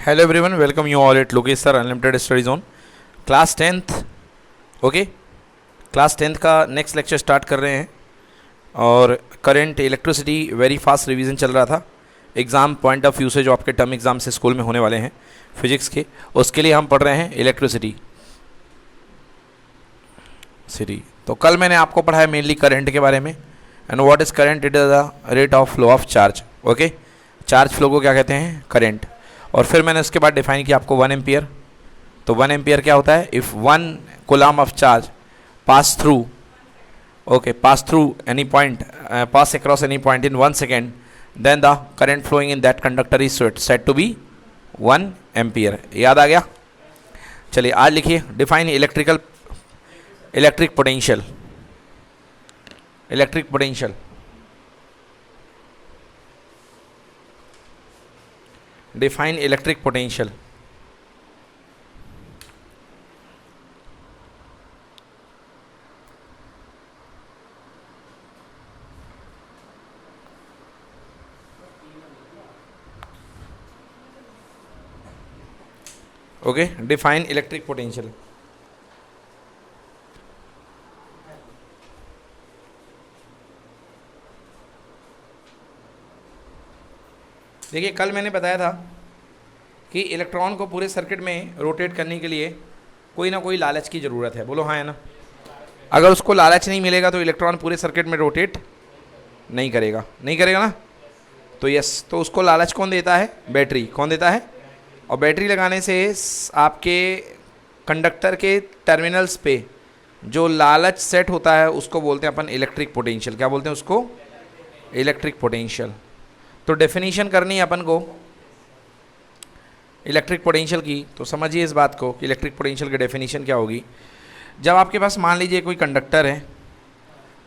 Hello everyone, welcome you all at Lokesh sir unlimited study zone class 10th। Okay, class 10th का next lecture start कर रहे हैं। और current electricity very fast revision चल रहा था। एग्ज़ाम पॉइंट ऑफ व्यू से जो आपके टर्म एग्ज़ाम से स्कूल में होने वाले हैं फिजिक्स के, उसके लिए हम पढ़ रहे हैं इलेक्ट्रिसिटी। तो कल मैंने आपको पढ़ाया मेनली करंट के बारे में। And what is current? It is the rate of flow of charge. Okay, charge flow को क्या कहते हैं? करंट। और फिर मैंने उसके बाद डिफाइन किया आपको 1 एम्पियर। तो 1 एम्पियर क्या होता है? If 1 coulomb of charge pass through, okay, pass through any point, pass across any point in 1 second, then the current flowing in that conductor is set to be 1 ampere. याद आ गया? चलिए आज लिखिए define electric potential. Electric potential, define electric potential। Okay, define electric potential। देखिए कल मैंने बताया था कि इलेक्ट्रॉन को पूरे सर्किट में रोटेट करने के लिए कोई ना कोई लालच की ज़रूरत है। बोलो हाँ है ना? अगर उसको लालच नहीं मिलेगा तो इलेक्ट्रॉन पूरे सर्किट में रोटेट नहीं करेगा ना। तो यस, तो उसको लालच कौन देता है? बैटरी। कौन देता है? और बैटरी लगाने से आपके कंडक्टर के टर्मिनल्स पे जो लालच सेट होता है उसको बोलते हैं अपन इलेक्ट्रिक पोटेंशियल। क्या बोलते हैं उसको? Electric potential. तो डेफिनेशन करनी है अपन को इलेक्ट्रिक पोटेंशियल की, तो समझिए इस बात को कि इलेक्ट्रिक पोटेंशियल की डेफिनेशन क्या होगी। जब आपके पास मान लीजिए कोई कंडक्टर है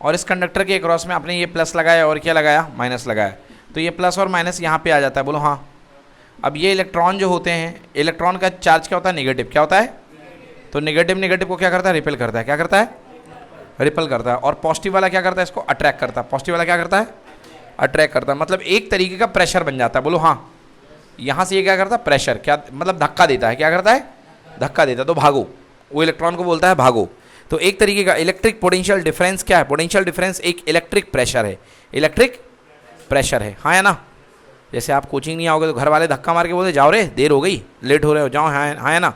और इस कंडक्टर के अक्रॉस में आपने ये प्लस लगाया और क्या लगाया? माइनस लगाया। तो ये प्लस और माइनस यहाँ पे आ जाता है। बोलो हाँ। अब ये इलेक्ट्रॉन जो होते हैं, इलेक्ट्रॉन का चार्ज क्या होता है? नेगेटिव। क्या होता है? तो नेगेटिव को क्या करता है? रिपेल करता है। क्या करता है? रिपेल करता है। और पॉजिटिव वाला क्या करता है? इसको अट्रैक्ट करता है। पॉजिटिव वाला क्या करता है? अट्रैक्ट करता है। मतलब एक तरीके का प्रेशर बन जाता है। बोलो हाँ। यहाँ से ये क्या करता है? प्रेशर। क्या मतलब? धक्का देता है। क्या करता है? धक्का देता है। तो भागो, वो इलेक्ट्रॉन को बोलता है भागो। तो एक तरीके का इलेक्ट्रिक पोटेंशियल डिफरेंस क्या है? पोटेंशियल डिफरेंस एक इलेक्ट्रिक प्रेशर है। इलेक्ट्रिक प्रेशर है, हाँ या ना? जैसे आप कोचिंग नहीं आओगे तो घर वाले धक्का मार के बोलते जाओ रे, देर हो गई, लेट हो रहे हो, जाओ, हाँ है ना?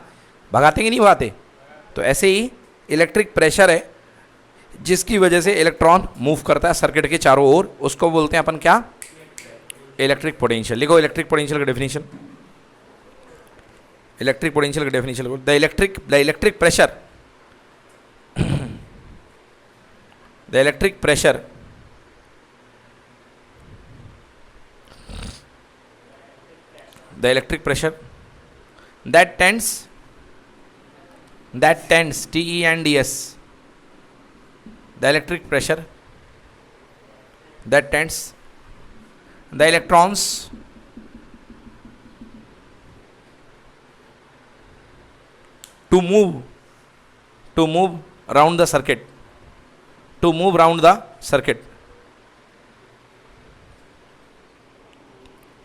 भगाते कि नहीं भगाते? तो ऐसे ही इलेक्ट्रिक प्रेशर है जिसकी वजह से इलेक्ट्रॉन मूव करता है सर्किट के चारों ओर, उसको बोलते हैं अपन क्या? Electric potential. लिखो इलेक्ट्रिक पोटेंशियल का डेफिनेशन। इलेक्ट्रिक पोटेंशियल का definition, the electric pressure the electric pressure that tends TENDS, the electric pressure that tends the electrons to move around the circuit, to move around the circuit,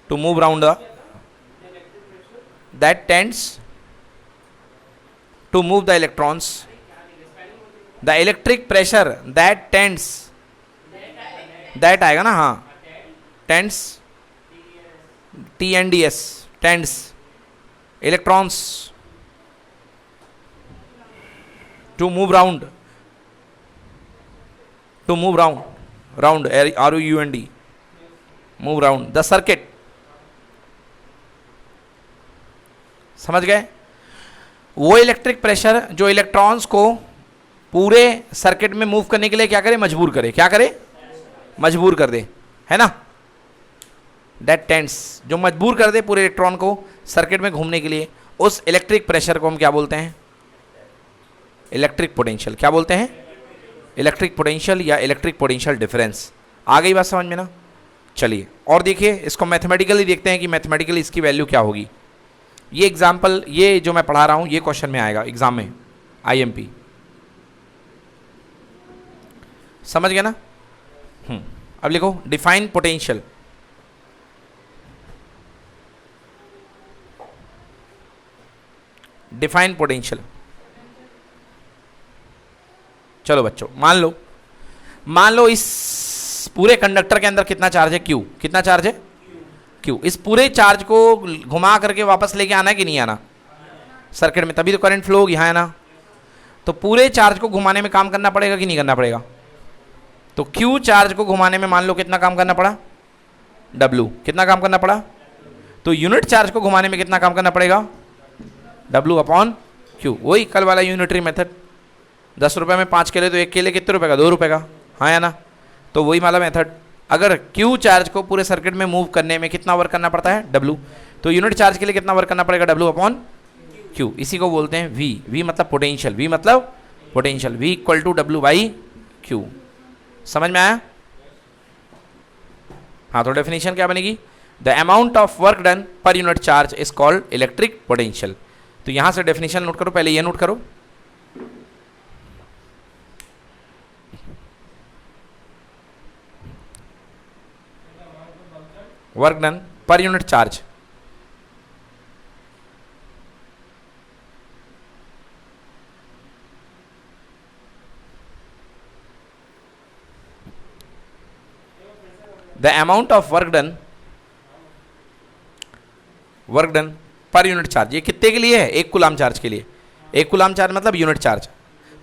to move around the, that tends to move the electrons, the electric pressure that tends, that आएगा ना? हाँ, tends, TNDS, tends electrons to move round, round, ROUND, move round the circuit। समझ गए? वो electric pressure जो electrons को पूरे circuit में मूव करने के लिए क्या करे? मजबूर करे। क्या करे? मजबूर कर दे, है ना? दैट टेंड्स, जो मजबूर कर दे पूरे इलेक्ट्रॉन को सर्किट में घूमने के लिए, उस इलेक्ट्रिक प्रेशर को हम क्या बोलते हैं? Electric potential. क्या बोलते हैं? इलेक्ट्रिक पोटेंशियल या इलेक्ट्रिक पोटेंशियल डिफरेंस। आ गई बात समझ में ना? चलिए और देखिए, इसको मैथमेटिकली देखते हैं कि मैथमेटिकली इसकी वैल्यू क्या होगी। ये एग्जाम्पल, ये जो मैं पढ़ा रहा हूँ ये क्वेश्चन में आएगा एग्जाम में, IMP। समझ गया ना? अब लिखो डिफाइन पोटेंशियल। Define potential. चलो बच्चों, मान लो इस पूरे कंडक्टर के अंदर कितना चार्ज है, क्यू। कितना चार्ज है, क्यू। इस पूरे चार्ज को घुमा करके वापस लेके आना है कि नहीं आना सर्किट में, तभी तो करंट फ्लो होगी, हाँ है ना। तो पूरे चार्ज को घुमाने में काम करना पड़ेगा कि नहीं करना पड़ेगा। तो क्यू चार्ज को घुमाने में मान लो कितना काम करना पड़ा, डब्ल्यू। कितना काम करना पड़ा, तो यूनिट चार्ज को घुमाने में कितना काम करना पड़ेगा, डब्ल्यू अपॉन क्यू। वही कल वाला यूनिटरी मेथड, 10 रुपये में 5 केले तो 1 केले कितने रुपए का, 2 रुपये का, हाँ या ना। तो वही वाला मेथड, अगर क्यू चार्ज को पूरे सर्किट में मूव करने में कितना वर्क करना पड़ता है, डब्ल्यू, तो यूनिट चार्ज के लिए कितना वर्क करना पड़ेगा, डब्ल्यू अपॉन क्यू। इसी को बोलते हैं वी। वी मतलब पोटेंशियल, वी मतलब potential, V equal to W by Q. समझ में आया। हाँ, तो डेफिनेशन क्या बनेगी, the amount of work done per unit charge is called electric potential. तो यहां से डेफिनेशन नोट करो, पहले ये नोट करो, work done per unit charge, the amount of work done per unit charge. ये कितने के लिए है, 1 कूलाम चार्ज के लिए। 1 कूलाम चार्ज मतलब यूनिट चार्ज।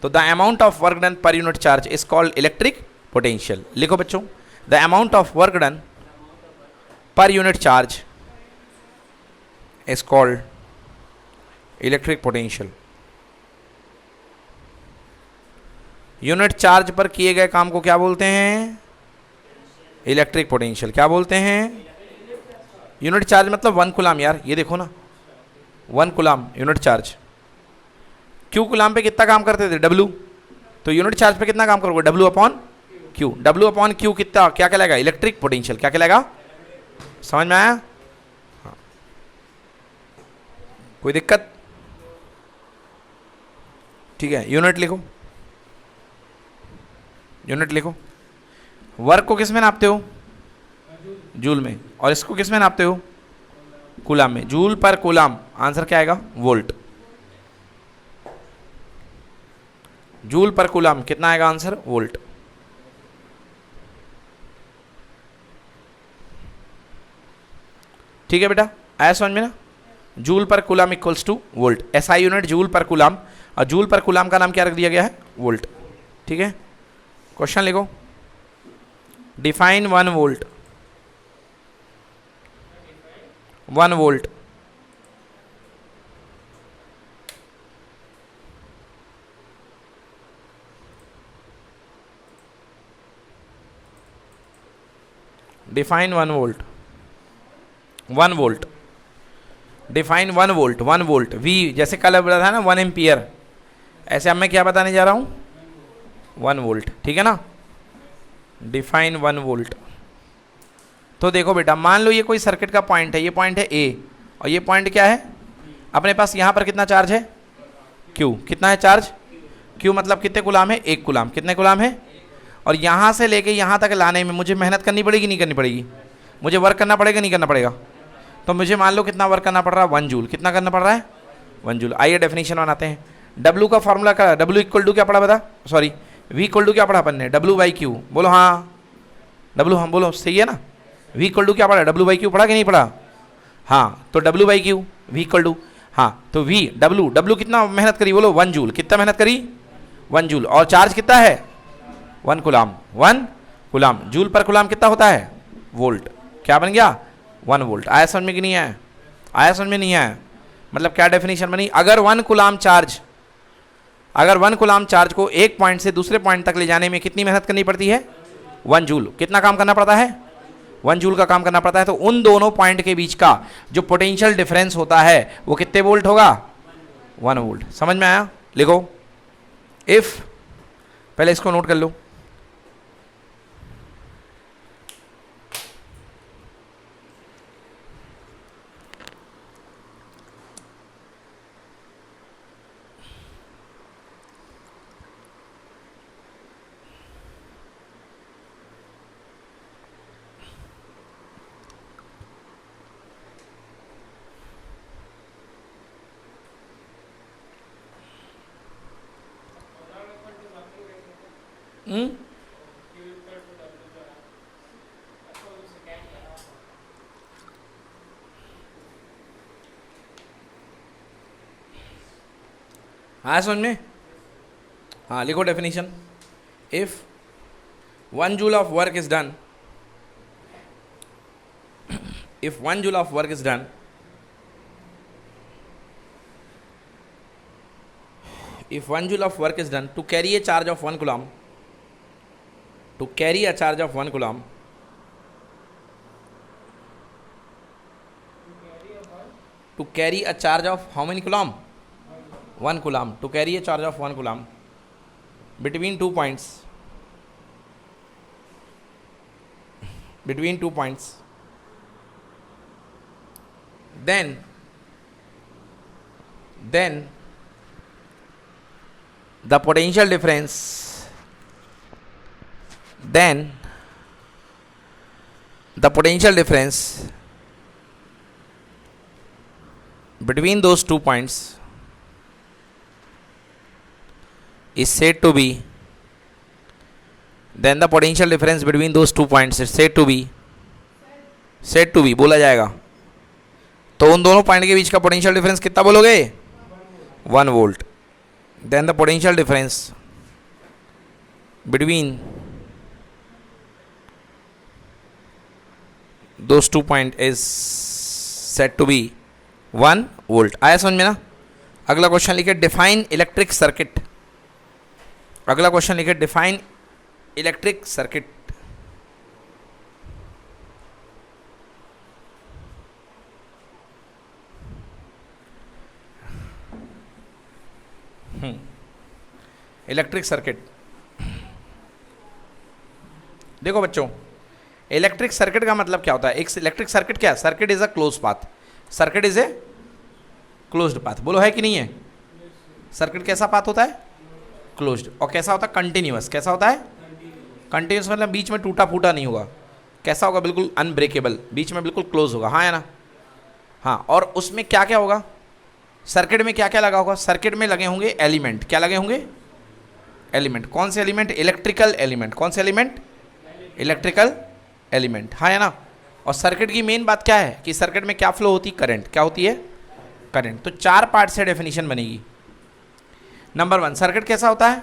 तो the amount of work done per unit charge is called electric potential. लिखो बच्चों, the amount of work done per unit charge is called electric potential. Unit charge पर किए गए काम को क्या बोलते हैं, इलेक्ट्रिक पोटेंशियल। क्या बोलते हैं, यूनिट चार्ज मतलब 1 कूलाम। यार ये देखो ना, 1 coulomb unit charge. Q coulomb पे कितना काम करते थे, डब्ल्यू। तो यूनिट चार्ज पे कितना काम करोगे, W upon Q. W upon Q कितना, क्या कहलाएगा, इलेक्ट्रिक पोटेंशियल। क्या कहलाएगा, समझ में आया। हाँ। कोई दिक्कत, ठीक है। यूनिट लिखो, यूनिट लिखो। वर्क को किस में नापते हो, जूल में, और इसको किस में नापते हो, कूलाम में। जूल पर कूलाम, आंसर क्या आएगा, वोल्ट। जूल पर कूलाम कितना आएगा आंसर, वोल्ट। ठीक है बेटा, आया समझ में ना। जूल पर coulomb equals two volt. SI unit joule पर कूलाम, और जूल पर कूलाम का नाम क्या रख दिया गया है, वोल्ट। ठीक है, क्वेश्चन लिखो, define 1 volt. 1 volt define 1 volt. 1 volt define 1 volt. 1 volt V, जैसे कल बोला था ना 1 एम्पियर, ऐसे अब मैं क्या बताने जा रहा हूं, 1 वोल्ट। ठीक है ना, डिफाइन 1 वोल्ट। तो देखो बेटा, मान लो ये कोई सर्किट का पॉइंट है, ये पॉइंट है ए, और ये पॉइंट क्या है अपने पास, यहां पर कितना चार्ज है, क्यू। कितना है चार्ज, क्यू मतलब कितने गुलाम है, 1 गुलाम। कितने गुलाम है, और यहां से लेके यहां तक लाने में मुझे मेहनत करनी पड़ेगी नहीं करनी पड़ेगी, मुझे वर्क करना पड़ेगा नहीं करना पड़ेगा। तो मुझे मान लो कितना वर्क करना पड़ रहा है, 1 जूल। कितना करना पड़ रहा है, 1 जूल। आइए डेफिनेशन बनाते हैं। डब्ल्यू का फॉर्मूला क्या, डब्ल्यू इक्वल टू क्या पढ़ा बता, सॉरी वी इक्वल टू क्या पढ़ा अपन ने, डब्ल्यू बाई क्यू। बोलो हाँ, डब्ल्यू, हम बोलो सही है ना। वी इक्वल टू क्या पढ़ा, डब्ल्यू बाई क्यू पढ़ा कि नहीं पढ़ा, हाँ। तो W by Q, V equal to, हाँ। तो वी डब्ल्यू, डब्ल्यू कितना मेहनत करी, बोलो 1 जूल। कितना मेहनत करी, 1 जूल। और चार्ज कितना है, 1 कुलाम। 1 कुलाम, जूल पर कुलाम कितना होता है, वोल्ट। क्या बन गया, 1 वोल्ट। आया समझ में कि नहीं आया, आया समझ में नहीं आया। मतलब क्या डेफिनेशन बनी, अगर 1 कुलाम चार्ज, अगर 1 कुलाम चार्ज को एक पॉइंट से दूसरे पॉइंट तक ले जाने में कितनी मेहनत करनी पड़ती है, 1 जूल। कितना काम करना पड़ता है, 1 जूल का काम करना पड़ता है। तो उन दोनों पॉइंट के बीच का जो पोटेंशियल डिफरेंस होता है वो कितने वोल्ट होगा, 1 वोल्ट। समझ में आया, लिखो इफ, पहले इसको नोट कर लो, हम्म? हाँ समझ में? हाँ लिखो definition. If 1 joule of work is done, if 1 joule of work is done, if 1 joule of work is done to carry a charge of 1 coulomb, to carry a charge of 1 coulomb, to carry a charge of how many coulomb? 1 coulomb. To carry a charge of 1 coulomb between 2 points, between 2 points, then the potential difference, then the potential difference between those 2 points is said to be, then the potential difference between those 2 points is said to be बोला जाएगा. तो उन दोनों point के बीच का potential difference कितना बोलोगे? 1 volt. Then the potential difference between those 2 point is set to be 1 volt. आया समझ में ना? अगला क्वेश्चन लिखे डिफाइन इलेक्ट्रिक सर्किट. अगला क्वेश्चन लिखे define electric circuit. Electric circuit. देखो बच्चों, इलेक्ट्रिक सर्किट का मतलब क्या होता है? एक इलेक्ट्रिक सर्किट क्या है? Circuit is a close path. Circuit is a closed path. बोलो है कि नहीं है? सर्किट कैसा पाथ होता है? क्लोज्ड. और कैसा होता है? कंटिन्यूअस. कैसा होता है? कंटिन्यूअस मतलब बीच में टूटा फूटा नहीं होगा. कैसा होगा? बिल्कुल अनब्रेकेबल. बीच में बिल्कुल क्लोज होगा. हाँ या ना? हाँ. और उसमें क्या क्या होगा? सर्किट में क्या क्या लगा होगा? सर्किट में लगे होंगे एलिमेंट. क्या लगे होंगे? एलिमेंट. कौन से एलिमेंट? Electrical element. कौन से एलिमेंट? Electrical element. हाँ है ना? और सर्किट की मेन बात क्या है कि सर्किट में क्या फ्लो होती है? करंट. क्या होती है? करंट. तो 4 पार्ट से डेफिनेशन बनेगी. नंबर 1, सर्किट कैसा होता है?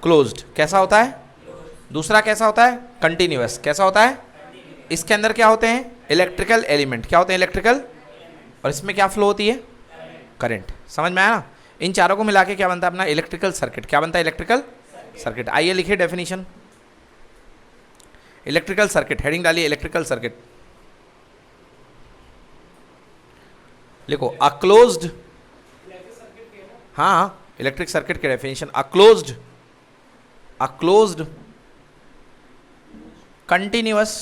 क्लोज्ड. कैसा होता है? दूसरा कैसा होता है? कंटिन्यूअस. कैसा होता है? इसके अंदर क्या होते हैं? Electrical element. क्या होते हैं? इलेक्ट्रिकल. और इसमें क्या फ्लो होती है? करंट. समझ में आया ना? इन चारों को मिला के क्या बनता है अपना? Electrical circuit. क्या बनता है? Electrical circuit. आइए लिखिए डेफिनेशन. Electrical circuit. हेडिंग डालिए इलेक्ट्रिकल सर्किट. लिखो अ क्लोज्ड. हाँ, इलेक्ट्रिक सर्किट के definition. A closed continuous,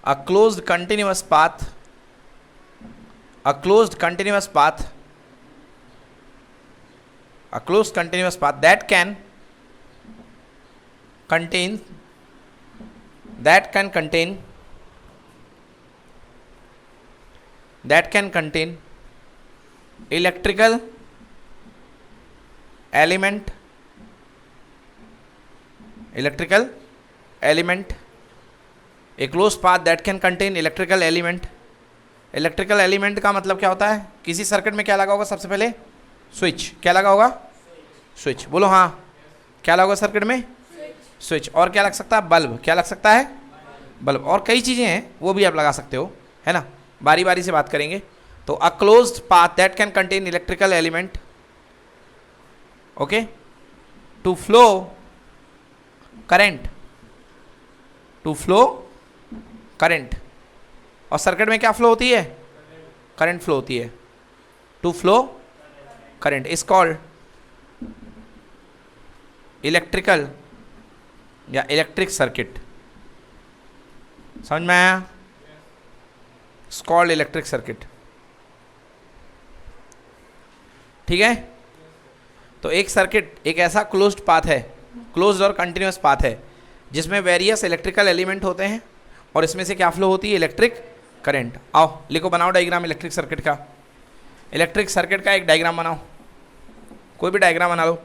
a closed continuous path, a closed continuous path, a closed continuous path that can contain electrical element, a closed path that can contain electrical element. Electrical element का मतलब क्या होता है? किसी circuit में क्या लगा होगा? सबसे पहले स्विच. क्या लगा होगा? स्विच. बोलो हाँ. क्या लगा होगा सर्किट में? स्विच. और क्या लग सकता है? बल्ब. क्या लग सकता है? बल्ब. और कई चीज़ें हैं, वो भी आप लगा सकते हो, है ना? बारी बारी से बात करेंगे. तो a closed path that can contain electrical element, okay, to flow current. To flow current. और सर्किट में क्या फ्लो होती है? करंट फ्लो होती है. To flow current is called electrical या इलेक्ट्रिक सर्किट. समझ में आया? It's called electric circuit. ठीक है? तो एक सर्किट एक ऐसा क्लोज्ड पाथ है, क्लोज्ड और कंटिन्यूअस पाथ है, जिसमें वेरियस इलेक्ट्रिकल एलिमेंट होते हैं और इसमें से क्या फ्लो होती है? Electric current. आओ लिखो, बनाओ डायग्राम इलेक्ट्रिक सर्किट का. इलेक्ट्रिक सर्किट का एक डायग्राम बनाओ. कोई भी डायग्राम बना लो.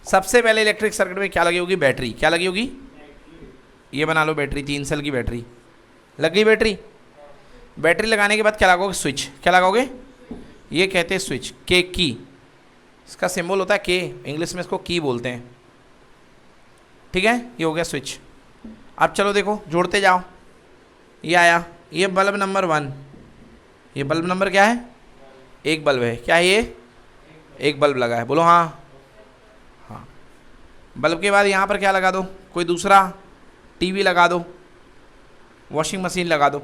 सबसे पहले इलेक्ट्रिक सर्किट में क्या लगी होगी? बैटरी। क्या लगी होगी? ये बना लो बैटरी, 3 सेल की बैटरी लग गई। बैटरी बैटरी लगाने के बाद क्या लगाओगे? स्विच। क्या लगाओगे? ये कहते हैं स्विच, के की, इसका सिंबल होता है के, इंग्लिश में इसको की बोलते हैं, ठीक है। ये हो गया स्विच। अब चलो देखो, जोड़ते जाओ। ये आया, ये बल्ब नंबर 1, ये बल्ब नंबर क्या है? एक बल्ब है। क्या है ये? एक बल्ब लगा है। बोलो हाँ। हाँ, बल्ब के बाद यहाँ पर क्या लगा दो? कोई दूसरा, टीवी लगा दो, वॉशिंग मशीन लगा दो,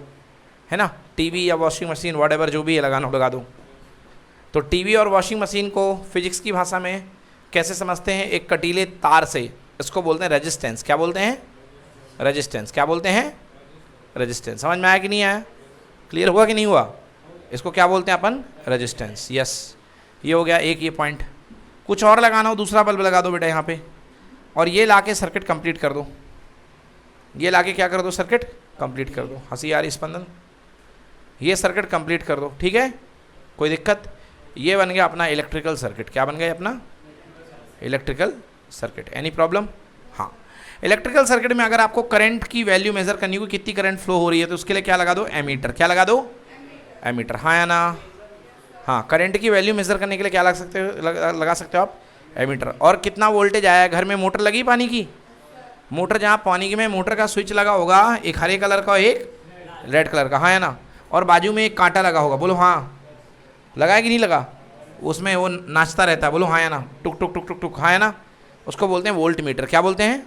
है ना। टीवी या वॉशिंग मशीन व्हाटएवर जो भी है लगाना लगा दो। तो टीवी और वॉशिंग मशीन को फिजिक्स की भाषा में कैसे समझते हैं? एक कटीले तार से, इसको बोलते हैं रेजिस्टेंस। क्या बोलते हैं? रेजिस्टेंस। क्या बोलते हैं? रेजिस्टेंस। समझ में आया कि नहीं आया? क्लियर हुआ कि नहीं हुआ? इसको क्या बोलते हैं अपन? रेजिस्टेंस। यस, ये हो गया एक ये पॉइंट। कुछ और लगाना हो, दूसरा बल्ब लगा दो बेटा यहाँ पे, और ये लाके सर्किट कंप्लीट कर दो। ये लाके क्या कर दो? सर्किट कंप्लीट कर दो। हंसी आ रही स्पंदन? ये सर्किट कंप्लीट कर दो, ठीक है, कोई दिक्कत? ये बन गया अपना इलेक्ट्रिकल सर्किट। क्या बन गया अपना? Electrical circuit. Any problem? हाँ, इलेक्ट्रिकल सर्किट में अगर आपको करंट की वैल्यू मेजर करनी हो, कितनी करंट फ्लो हो रही है, तो उसके लिए क्या लगा दो? एमीटर। क्या लगा दो? एमीटर। हाँ या ना? हाँ, करंट की वैल्यू मेजर करने के लिए क्या लगा सकते हो आप? एमीटर। और कितना वोल्टेज आया है? घर में मोटर लगी पानी की, मोटर जहाँ पानी की में मोटर का स्विच लगा होगा, एक हरे कलर का, एक रेड कलर का, हाँ या ना? और बाजू में एक कांटा लगा होगा। बोलो हाँ। लगा है कि नहीं लगा? उसमें वो नाचता रहता है। बोलो हाँ या ना? टुक टुक टुक टुक टुक, हाँ या ना? उसको बोलते हैं वोल्ट मीटर। क्या बोलते हैं?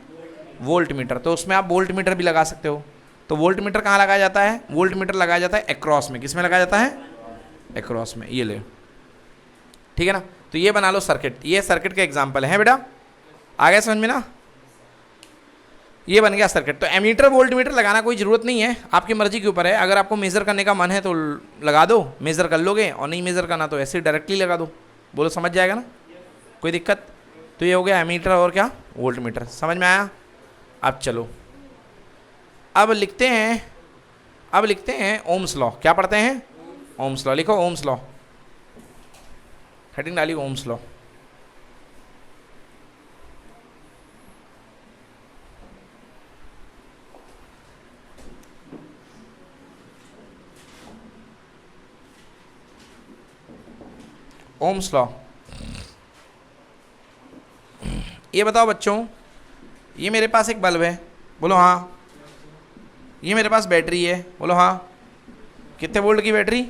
Volt meter. तो उसमें आप वोल्ट मीटर भी लगा सकते हो। तो वोल्ट मीटर कहाँ लगाया जाता है? वोल्ट मीटर लगाया जाता है एक्रॉस में। किस में लगाया जाता है? एक्रॉस में। ये ले, ठीक है ना। तो ये बना लो सर्किट। ये सर्किट के एग्जाम्पल है बेटा, आ गया समझ में ना? ये बन गया सर्किट। तो एमीटर वोल्ट मीटर लगाना कोई ज़रूरत नहीं है, आपकी मर्जी के ऊपर है। अगर आपको मेज़र करने का मन है तो लगा दो, मेज़र कर लोगे, और नहीं मेज़र करना तो ऐसे डायरेक्टली लगा दो। बोलो समझ जाएगा ना? कोई दिक्कत? तो ये हो गया एमीटर और क्या? Volt meter. समझ में आया? अब चलो, अब लिखते हैं ओम्स लॉ। क्या पढ़ते हैं? Ohm's law. लिखो ओम्स लॉ, हेडिंग डाली ओम्स लॉ। Ohm's law. ये बताओ बच्चों, ये मेरे पास एक बल्ब है। बोलो हाँ। ये मेरे पास बैटरी है। बोलो हाँ। कितने वोल्ट की बैटरी?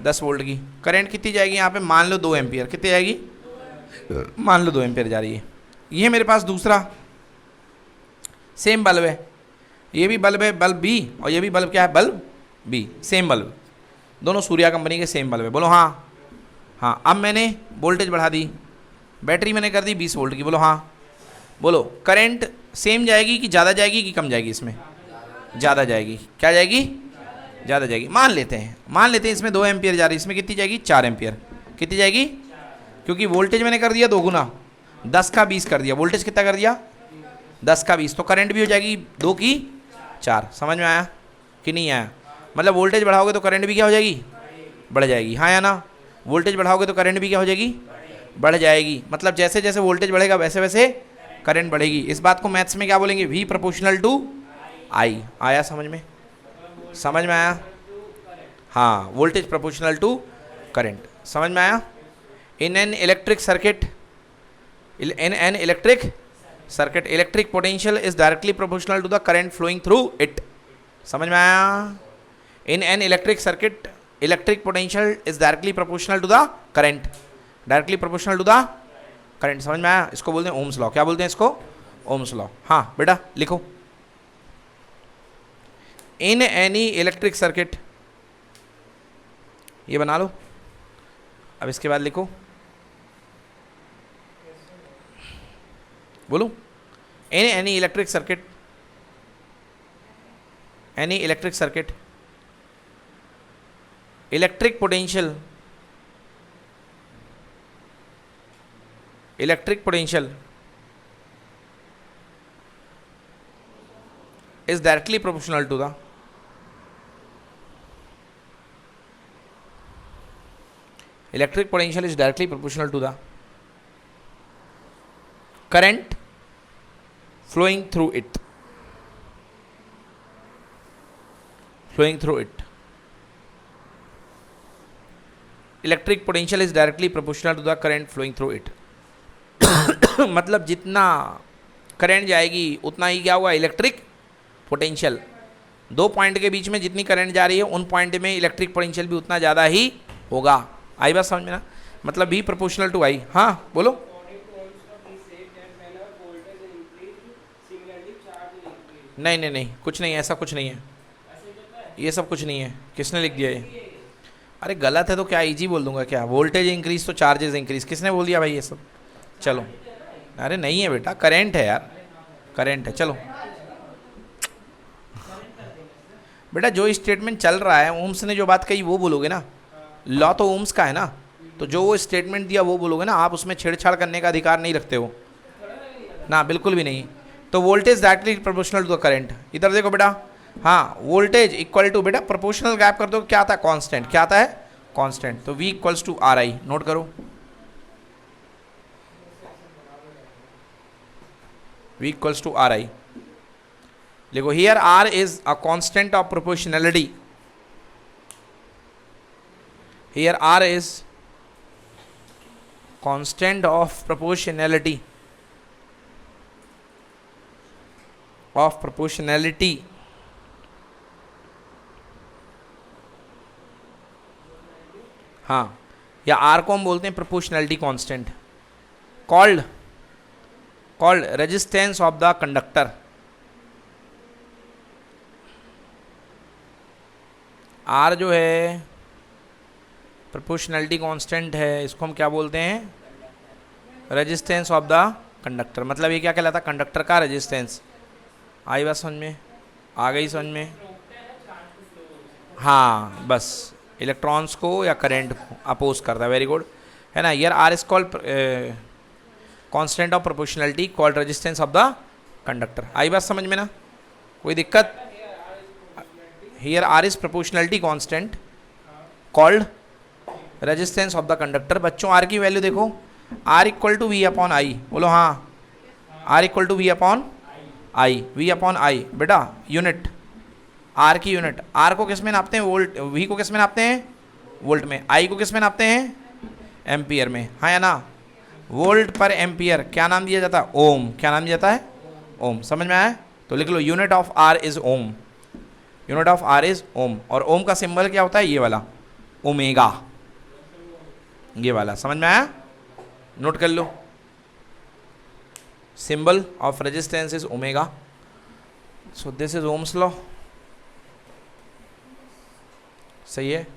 10 वोल्ट की। करंट कितनी जाएगी यहाँ पे? मान लो 2 एम्पियर। कितनी जाएगी? मान लो 2 एम्पियर जा रही है। ये मेरे पास दूसरा सेम बल्ब है। ये भी बल्ब है, बल्ब बी, और ये भी बल्ब क्या है? Bulb B. सेम बल्ब, दोनों सूर्या कंपनी के सेम बल्ब है। बोलो हाँ। हाँ, अब मैंने वोल्टेज बढ़ा दी, बैटरी मैंने कर दी 20 वोल्ट की। बोलो हाँ। बोलो करंट सेम जाएगी कि ज़्यादा जाएगी कि कम जाएगी? इसमें ज़्यादा जाएगी। क्या जाएगी? ज़्यादा जाएगी। मान लेते हैं इसमें 2 एम्पियर जा रही है, इसमें कितनी जाएगी? 4 एम्पियर। कितनी जाएगी? क्योंकि वोल्टेज मैंने कर दिया 2 गुना, 10 का 20 कर दिया। वोल्टेज कितना कर दिया? 10 का 20। तो करंट भी हो जाएगी 2 की 4। समझ में आया कि नहीं आया? मतलब वोल्टेज बढ़ाओगे तो करंट भी क्या हो जाएगी? बढ़ जाएगी। हाँ या ना? वोल्टेज बढ़ाओगे तो करंट भी क्या हो जाएगी? बढ़ जाएगी। मतलब जैसे जैसे वोल्टेज बढ़ेगा वैसे वैसे करंट बढ़ेगी। इस बात को मैथ्स में क्या बोलेंगे? V proportional to I। आया समझ में? समझ में आया? हाँ, वोल्टेज प्रोपोर्शनल टू करंट। समझ में आया? In an electric circuit, electric potential is directly proportional to the current flowing through it. समझ में आया? In an electric circuit, electric potential is directly proportional to the current, directly proportional to the current. समझ में आया? इसको बोलते हैं Ohm's law. क्या बोलते हैं इसको? Ohm's law. हाँ बेटा लिखो, इन एनी इलेक्ट्रिक सर्किट, ये बना लो। अब इसके बाद लिखो, बोलो, in any electric circuit, any electric circuit, electric potential, electric potential is directly proportional to the electric potential is directly proportional to the current flowing through it, flowing through it. Electric potential is directly proportional to the current flowing through it. मतलब जितना current जाएगी उतना ही क्या होगा, electric potential. दो point के बीच में जितनी करंट जा रही है उन पॉइंट में इलेक्ट्रिक पोटेंशियल भी उतना ज़्यादा ही होगा। आई बात समझ में ना, मतलब भी प्रोपोर्शनल टू आई। हाँ बोलो। नहीं नहीं नहीं, कुछ नहीं, ऐसा कुछ नहीं है, ये सब कुछ नहीं है। किसने लिख दिया ये? अरे गलत है तो क्या इजी बोल दूंगा क्या? वोल्टेज इंक्रीज तो चार्जेस इंक्रीज, किसने बोल दिया भाई ये सब? चलो, अरे नहीं है बेटा, करंट है यार, करंट है। चलो बेटा, जो स्टेटमेंट चल रहा है, ओम्स ने जो बात कही वो बोलोगे ना, लॉ तो ओम्स का है ना, तो जो वो स्टेटमेंट दिया वो बोलोगे ना, आप उसमें छेड़छाड़ करने का अधिकार नहीं रखते हो ना, बिल्कुल भी नहीं। तो voltage directly proportional to the current, इधर देखो बेटा, हाँ वोल्टेज इक्वल टू, बेटा प्रोपोर्शनल गैप कर दो, क्या आता है? कांस्टेंट। क्या आता है? कांस्टेंट। तो V equals to R I, note करो, V equals to R I लिखो। Here R is a constant of proportionality, here R is constant of proportionality, of proportionality. हाँ, या आर को हम बोलते हैं proportionality constant, called resistance of the conductor. R जो है प्रोपोर्शनैलिटी कांस्टेंट है, इसको हम क्या बोलते हैं? Resistance of the conductor. मतलब ये क्या कहलाता है? कंडक्टर का रेजिस्टेंस। आई बात समझ में? आ गई समझ में? हाँ बस, इलेक्ट्रॉन्स को या करंट को अपोज करता है। वेरी गुड, है ना। Here R is called constant of proportionality, called resistance of the conductor. आई बात समझ में ना? कोई दिक्कत? Here R is proportionality constant called resistance of the conductor. बच्चों आर की वैल्यू देखो, R equal to V upon I, बोलो हाँ, R equal to V upon I, V upon I बेटा यूनिट, आर की यूनिट। आर को किस में नापते हैं? वोल्ट। वी को किस में नापते हैं? वोल्ट में। आई को किस में नापते हैं? एम्पियर में, हाँ या ना? वोल्ट पर एम्पियर क्या नाम दिया जाता है? ओम। क्या नाम दिया जाता है? ओम। समझ में आया? तो लिख लो, unit of R is ohm, unit of R is ohm. और ओम का सिंबल क्या होता है? ये वाला, ओमेगा, ये वाला। समझ में आया? नोट कर लो, symbol of resistance is omega. So this is Ohm's law. सही है?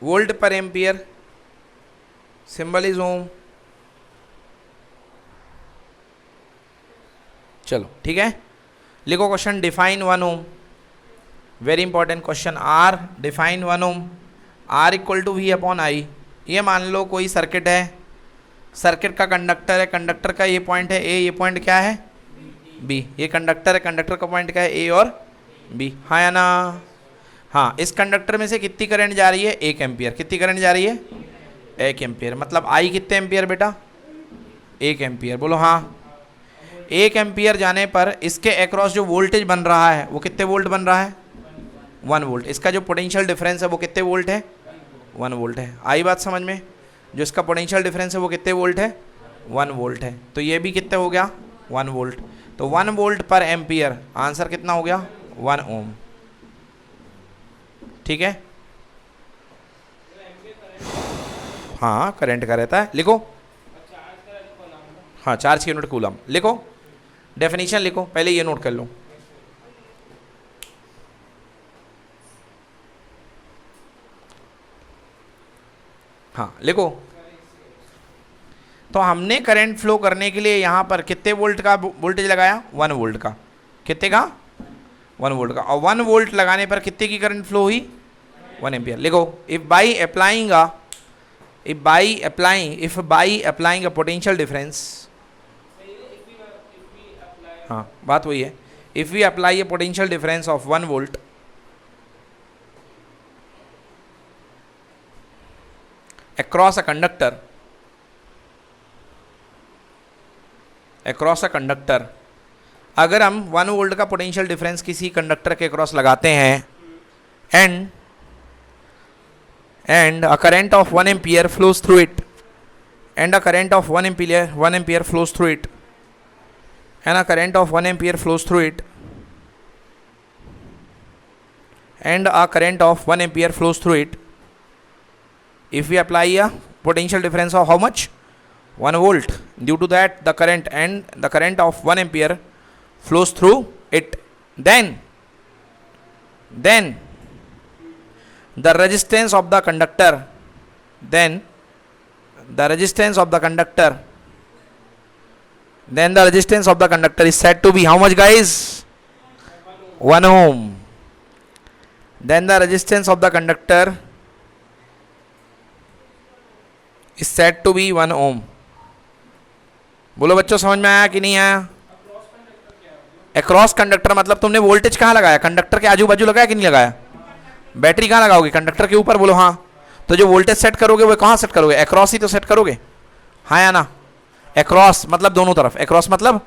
वोल्ट पर एम्पियर, सिंबल इज ओम। चलो ठीक है, लिखो question, define 1 ohm. Very important question. R define 1 ohm, R equal to V upon I. ये मान लो कोई सर्किट है, सर्किट का कंडक्टर है, कंडक्टर का ये पॉइंट है ए, ये पॉइंट क्या है? बी। ये कंडक्टर है, कंडक्टर का पॉइंट क्या है? ए और बी, हाँ या ना? हाँ, इस कंडक्टर में से कितनी करंट जा रही है? 1 एम्पियर। कितनी करंट जा रही है? 1 एम्पियर। मतलब आई कितने एम्पियर बेटा? 1 एम्पियर। बोलो हाँ। 1 एम्पियर जाने पर इसके अक्रॉस जो वोल्टेज बन रहा है वो कितने वोल्ट बन रहा है? 1 वोल्ट। इसका जो पोटेंशियल डिफरेंस है वो कितने वोल्ट है? 1 वोल्ट है। आई बात समझ में? जो इसका पोटेंशियल डिफरेंस है वो कितने वोल्ट है? 1 वोल्ट है। तो ये भी कितने हो गया? 1 वोल्ट। तो 1 वोल्ट पर एम्पियर, आंसर कितना हो गया? 1 ओम। ठीक है? हाँ, करंट का रहता है। लिखो, हाँ, चार्ज की यूनिट कूलम। लिखो, डेफिनेशन लिखो, पहले ये नोट कर लो। हाँ लिखो। तो हमने करंट फ्लो करने के लिए यहाँ पर कितने वोल्ट का वोल्टेज लगाया? 1 वोल्ट का। कितने का? 1 वोल्ट का। और 1 वोल्ट लगाने पर कितने की करंट फ्लो हुई? 1 एम्पियर। लिखो, if by applying a potential difference, हाँ बात वही है, if we apply a potential difference of 1 volt across a conductor, across a conductor, अगर हम 1 वोल्ट का पोटेंशियल डिफरेंस किसी कंडक्टर के क्रॉस लगाते हैं and a current of 1 ampere flows through it, and a current of 1 ampere flows through it, and a current of 1 ampere flows through it, and a current of 1 ampere flows through it. If we apply a potential difference of how much? 1 volt. Due to that the current of 1 ampere flows through it, then the resistance of the conductor, then the resistance of the conductor is said to be how much, guys? 1 ohm. Then the resistance of the conductor is said to be 1 ohm. बोलो बच्चों, समझ में आया कि नहीं आया? Across conductor मतलब तुमने वोल्टेज कहाँ लगाया? कंडक्टर के आजू बाजू लगाया कि नहीं लगाया? बैटरी कहाँ लगाओगे? कंडक्टर के ऊपर। बोलो हाँ। तो जो वोल्टेज सेट करोगे वो कहाँ सेट करोगे? अक्रॉस ही तो सेट करोगे, हाँ या ना? अक्रॉस मतलब दोनों तरफ, अक्रॉस मतलब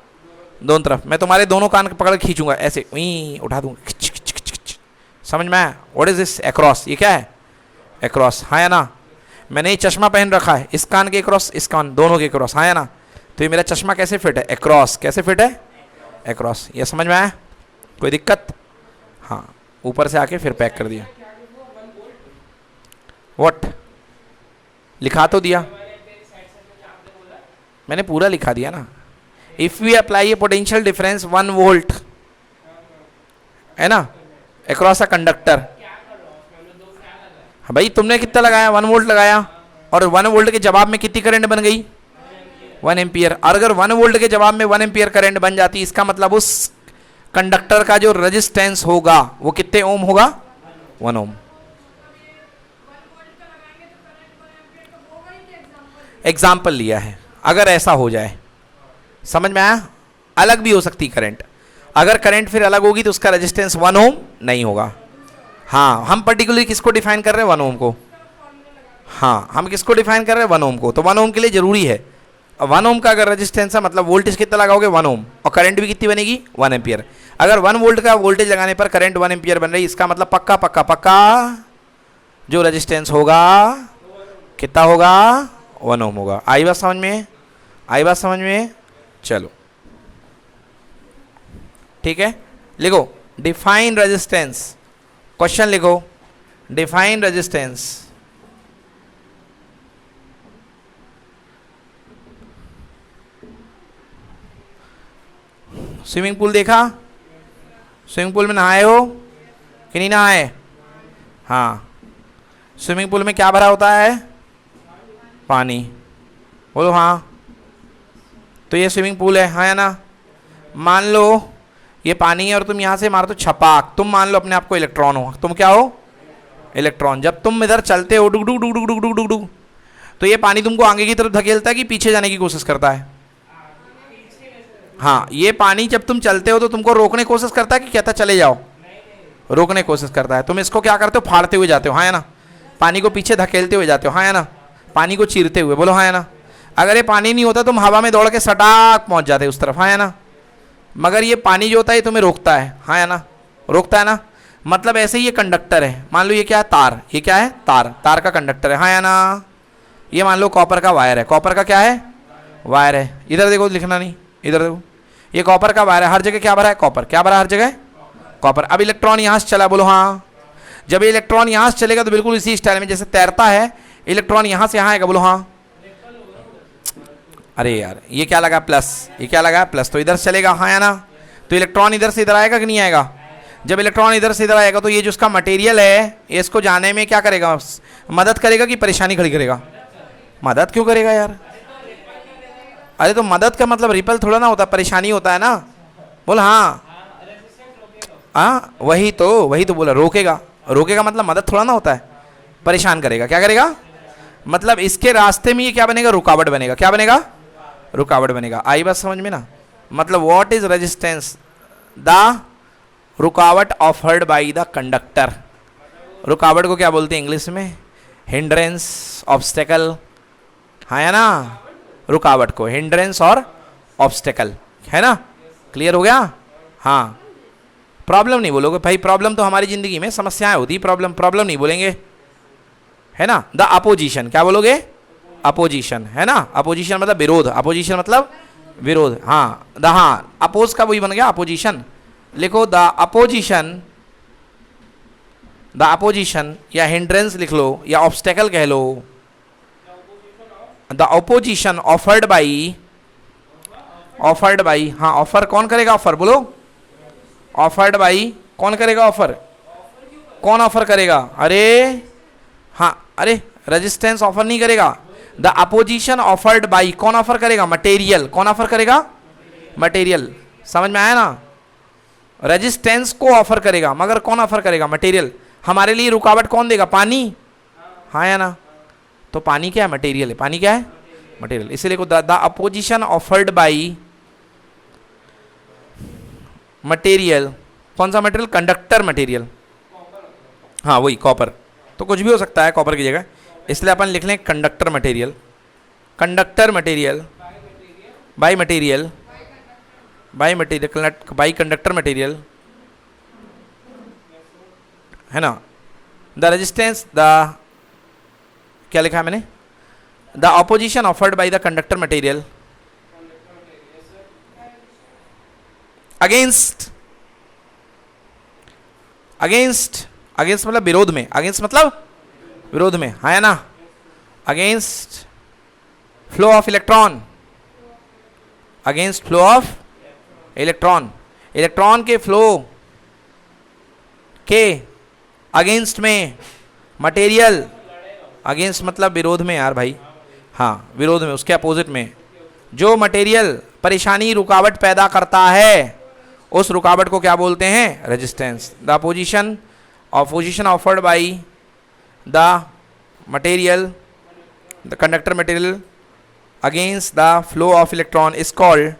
दोनों तरफ। मैं तुम्हारे दोनों कान पकड़ के खींचूंगा ऐसे, वहीं उठा दूंगा, समझ में आया? What is this? अक्रॉस। ये क्या है? अक्रॉस, हाँ या ना? मैंने ये चश्मा पहन रखा है, इस कान के क्रॉस, इस कान, दोनों के क्रॉस, हाँ या ना? तो ये मेरा चश्मा कैसे फिट है? अक्रॉस। कैसे फिट है? अक्रॉस। ये समझ में आया? कोई दिक्कत? हाँ, ऊपर से आके फिर पैक कर दिया। व्हाट लिखा तो दिया मैंने, पूरा लिखा दिया ना। If we apply a potential difference 1 volt, है ना, अक्रॉस अ कंडक्टर। हाँ भाई, तुमने कितना लगाया? 1 वोल्ट लगाया, और 1 वोल्ट के जवाब में कितनी करंट बन गई? 1 एम्पियर। और अगर 1 वोल्ट के जवाब में 1 एम्पियर करंट बन जाती, इसका मतलब उस कंडक्टर का जो रेजिस्टेंस होगा वो कितने ओम होगा? 1 ओम। एग्जाम्पल लिया है, अगर ऐसा हो जाए, समझ में आया? अलग भी हो सकती करंट। अगर करंट फिर अलग होगी तो उसका रेजिस्टेंस 1 ओम नहीं होगा। हाँ, हम पर्टिकुलरली किसको डिफाइन कर रहे हैं? 1 ओम को। हाँ, हम किसको डिफाइन कर रहे हैं? 1 ओम को। तो 1 ओम के लिए जरूरी है, 1 ओम का अगर रेजिस्टेंस है मतलब वोल्टेज कितना लगाओगे? 1 ओम, और करंट भी कितनी बनेगी? 1 एम्पियर। अगर 1 वोल्ट का वोल्टेज लगाने पर करंट 1 एम्पियर बन रही, इसका मतलब पक्का पक्का पक्का जो रेजिस्टेंस होगा कितना होगा? 1 ओम होगा। आई बात समझ में? आई बात समझ में? चलो ठीक है, लिखो डिफाइन रेजिस्टेंस। क्वेश्चन लिखो, डिफाइन रेजिस्टेंस। स्विमिंग पूल देखा? स्विमिंग पूल में नहाए हो कि नहीं नहाए? हाँ, स्विमिंग पूल में क्या भरा होता है? पानी। बोलो हाँ। तो ये स्विमिंग पूल है, हाँ या ना? मान लो ये पानी है और तुम यहाँ से मारो तो छपाक, तुम मान लो अपने आप को इलेक्ट्रॉन हो। तुम क्या हो? इलेक्ट्रॉन। जब तुम इधर चलते हो डुक डुक डुक डुक डुक डुक डुक डुक, तो ये पानी तुमको आगे की तरफ धकेलता है कि पीछे जाने की कोशिश करता है? हाँ, ये पानी जब तुम चलते हो तो तुमको रोकने की कोशिश करता है कि कहता चले जाओ? रोकने की कोशिश करता है। तुम इसको क्या करते हो? फाड़ते हुए जाते हो, हाँ या ना? पानी को पीछे धकेलते हुए जाते हो, हाँ या ना? पानी को चीरते हुए। बोलो हाँ या ना? अगर ये पानी नहीं होता तुम हवा में दौड़ के सटाक पहुंच जाते उस तरफ, हाँ या ना? मगर ये पानी जो होता है तुम्हें रोकता है, हाँ या ना? रोकता है ना? मतलब ऐसे ही ये कंडक्टर है। मान लो ये क्या है? तार। ये क्या है? तार। तार का कंडक्टर है, हाँ या ना? ये मान लो कॉपर का वायर है। कॉपर का क्या है? वायर है। इधर देखो, लिखना नहीं, इधर देखो, ये कॉपर का वायर है। हर जगह क्या भरा है? कॉपर। क्या भरा है हर जगह? कॉपर। अब इलेक्ट्रॉन यहाँ से चला, बोलो हाँ। जब ये इलेक्ट्रॉन यहाँ से चलेगा तो बिल्कुल इसी स्टाइल में जैसे तैरता है, इलेक्ट्रॉन यहाँ से यहाँ आएगा, बोलो हाँ। अरे यार, ये क्या लगा? प्लस। ये क्या लगा? प्लस। तो इधर से चलेगा, हाँ या ना? तो इलेक्ट्रॉन इधर से इधर आएगा कि नहीं आएगा? जब इलेक्ट्रॉन इधर से इधर आएगा तो ये जो उसका मटेरियल है, इसको जाने में क्या करेगा? मदद करेगा कि परेशानी खड़ी करेगा? मदद क्यों करेगा यार? अरे तो मदद का मतलब रिपल थोड़ा ना होता, परेशानी होता है ना? बोल हाँ। हाँ, वही तो बोला, रोकेगा। रोकेगा मतलब मदद थोड़ा ना होता है, परेशान करेगा। क्या करेगा? मतलब इसके रास्ते में ये क्या बनेगा? रुकावट बनेगा। क्या बनेगा? रुकावट बनेगा। आई बात समझ में ना? मतलब व्हाट इज रेजिस्टेंस? द रुकावट ऑफर्ड बाय द कंडक्टर। रुकावट को क्या बोलते हैं इंग्लिश में? हिंड्रेंस, ऑब्स्टेकल, हाँ है ना, रुकावट को, हिंड्रेंस और ऑब्स्टेकल, है ना, क्लियर हो गया। हाँ, प्रॉब्लम नहीं बोलोगे भाई, प्रॉब्लम तो हमारी ज़िंदगी में समस्याएं होती, प्रॉब्लम प्रॉब्लम नहीं बोलेंगे, है ना। द अपोजिशन, क्या बोलोगे, अपोजिशन, है ना, अपोजिशन मतलब विरोध, अपोजिशन मतलब विरोध, हाँ द, हाँ अपोज का वही बन गया अपोजिशन, लिखो द अपोजिशन, द अपोजिशन या हिंड्रेंस लिख लो या ऑब्स्टेकल कह लो, the opposition offered by, offered by, हाँ ऑफर कौन करेगा, ऑफर बोलो, ऑफर्ड बाई, कौन करेगा ऑफर, कौन ऑफर करेगा, अरे हाँ, अरे रेजिस्टेंस ऑफर नहीं करेगा, द अपोजिशन ऑफर्ड बाई, कौन ऑफर करेगा, मटेरियल, कौन ऑफर करेगा, मटेरियल, समझ में आया ना, रेजिस्टेंस को ऑफर करेगा मगर कौन ऑफर करेगा, मटेरियल, हमारे लिए रुकावट कौन देगा, पानी, हाँ या ना, तो पानी क्या है, मटेरियल है, पानी क्या है, मटेरियल, इसीलिए को the opposition offered by material, कौन सा मटेरियल, कंडक्टर मटेरियल, हाँ वही कॉपर, तो कुछ भी हो सकता है कॉपर की जगह, इसलिए अपन लिख लें conductor material, conductor material, by material, by material, by conductor material, है ना, द रेजिस्टेंस, द, क्या लिखा है मैंने, the opposition offered by the conductor material against, against, against मतलब विरोध में, अगेंस्ट मतलब विरोध में, है ना, against flow of electron, against flow of electron, electron के फ्लो के अगेंस्ट में, मटेरियल, अगेंस्ट मतलब विरोध में यार भाई, हाँ विरोध में, उसके अपोजिट में, जो मटेरियल परेशानी रुकावट पैदा करता है उस रुकावट को क्या बोलते हैं, resistance, the opposition, opposition offered by the material, the conductor material against the flow of electron is called